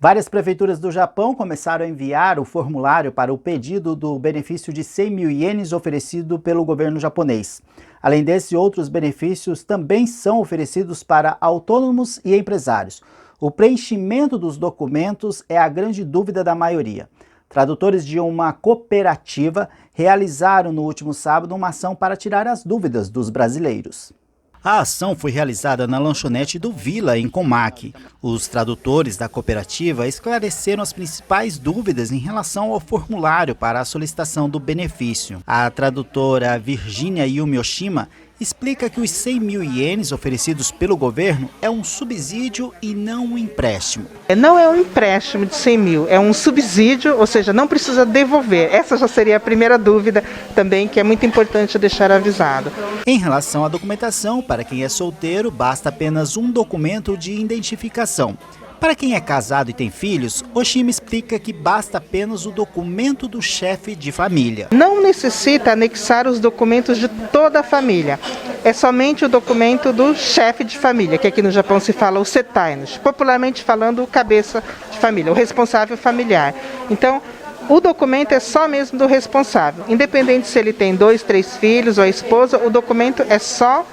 Várias prefeituras do Japão começaram a enviar o formulário para o pedido do benefício de 100 mil ienes oferecido pelo governo japonês. Além desse, outros benefícios também são oferecidos para autônomos e empresários. O preenchimento dos documentos é a grande dúvida da maioria. Tradutores de uma cooperativa realizaram no último sábado uma ação para tirar as dúvidas dos brasileiros. A ação foi realizada na lanchonete do Vila, em Komaki. Os tradutores da cooperativa esclareceram as principais dúvidas em relação ao formulário para a solicitação do benefício. A tradutora Virginia Yumioshima explica que os 100 mil ienes oferecidos pelo governo é um subsídio e não um empréstimo. Não é um empréstimo de 100 mil, é um subsídio, ou seja, não precisa devolver. Essa já seria a primeira dúvida também, que é muito importante deixar avisado. Em relação à documentação, para quem é solteiro, basta apenas um documento de identificação. Para quem é casado e tem filhos, Oshima explica que basta apenas o documento do chefe de família. Não necessita anexar os documentos de toda a família. É somente o documento do chefe de família, que aqui no Japão se fala o setainishi, popularmente falando o cabeça de família, o responsável familiar. Então, o documento é só mesmo do responsável. Independente se ele tem 2, 3 filhos ou a esposa, o documento é só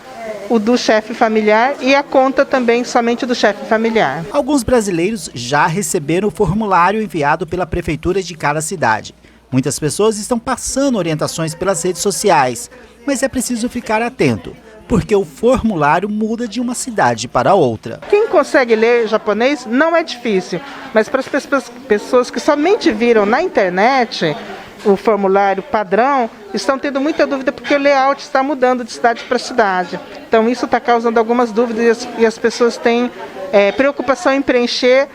o do chefe familiar e a conta também somente do chefe familiar. Alguns brasileiros já receberam o formulário enviado pela prefeitura de cada cidade. Muitas pessoas estão passando orientações pelas redes sociais, mas é preciso ficar atento, porque o formulário muda de uma cidade para outra. Quem consegue ler japonês não é difícil, mas para as pessoas que somente viram na internet o formulário padrão, estão tendo muita dúvida porque o layout está mudando de cidade para cidade. Então isso está causando algumas dúvidas e as pessoas têm preocupação em preencher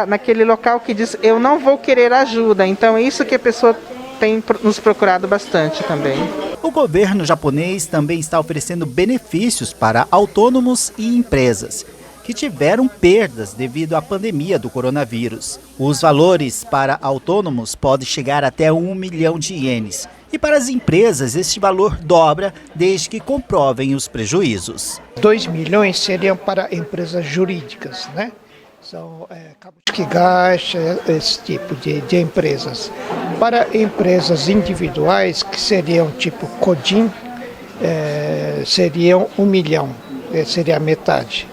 naquele local que diz eu não vou querer ajuda. Então é isso que a pessoa tem nos procurado bastante também. O governo japonês também está oferecendo benefícios para autônomos e empresas que tiveram perdas devido à pandemia do coronavírus. Os valores para autônomos podem chegar até 1 milhão de ienes. E para as empresas, este valor dobra desde que comprovem os prejuízos. 2 milhões seriam para empresas jurídicas, né? São Kabushiki, esse tipo de empresas. Para empresas individuais, que seriam tipo Kojin, seriam 1 milhão, seria a metade.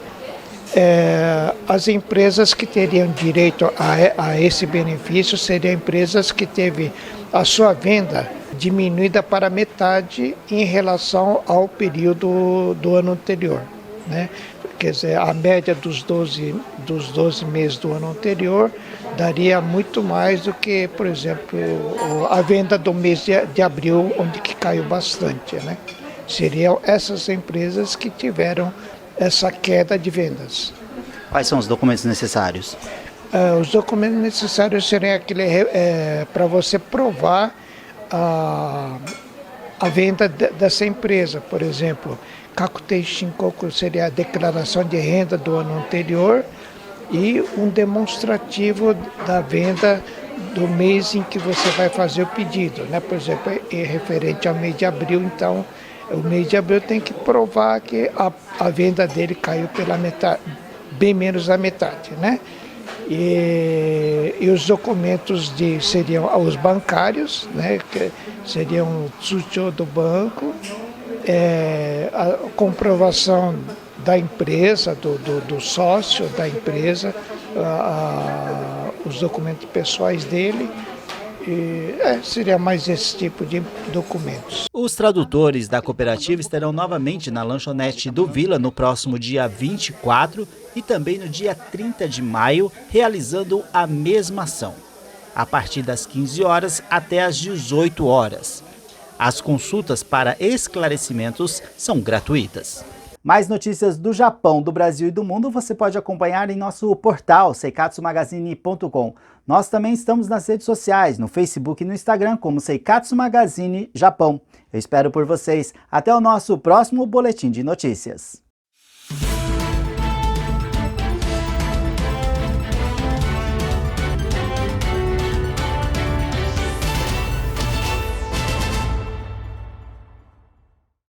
As empresas que teriam direito a esse benefício seriam empresas que teve a sua venda diminuída para metade em relação ao período do ano anterior, né? Quer dizer, a média dos 12 meses do ano anterior daria muito mais do que, por exemplo, a venda do mês de abril, onde que caiu bastante, né? Seriam essas empresas que tiveram essa queda de vendas. Quais são os documentos necessários? Os documentos necessários seriam aquele para você provar a venda dessa empresa. Por exemplo, Kakutei Shinkoku seria a declaração de renda do ano anterior e um demonstrativo da venda do mês em que você vai fazer o pedido, né? Por exemplo, referente ao mês de abril, então o mês de abril tem que provar que a venda dele caiu pela metade, bem menos da metade, né? E os documentos seriam os bancários, né? Que seriam o tsucho do banco, a comprovação da empresa, do sócio da empresa, os documentos pessoais dele. Seria mais esse tipo de documentos. Os tradutores da cooperativa estarão novamente na lanchonete do Vila no próximo dia 24 e também no dia 30 de maio, realizando a mesma ação, a partir das 15 horas até as 18 horas. As consultas para esclarecimentos são gratuitas. Mais notícias do Japão, do Brasil e do mundo você pode acompanhar em nosso portal seikatsumagazine.com. Nós também estamos nas redes sociais, no Facebook e no Instagram como Seikatsu Magazine Japão. Eu espero por vocês. Até o nosso próximo boletim de notícias.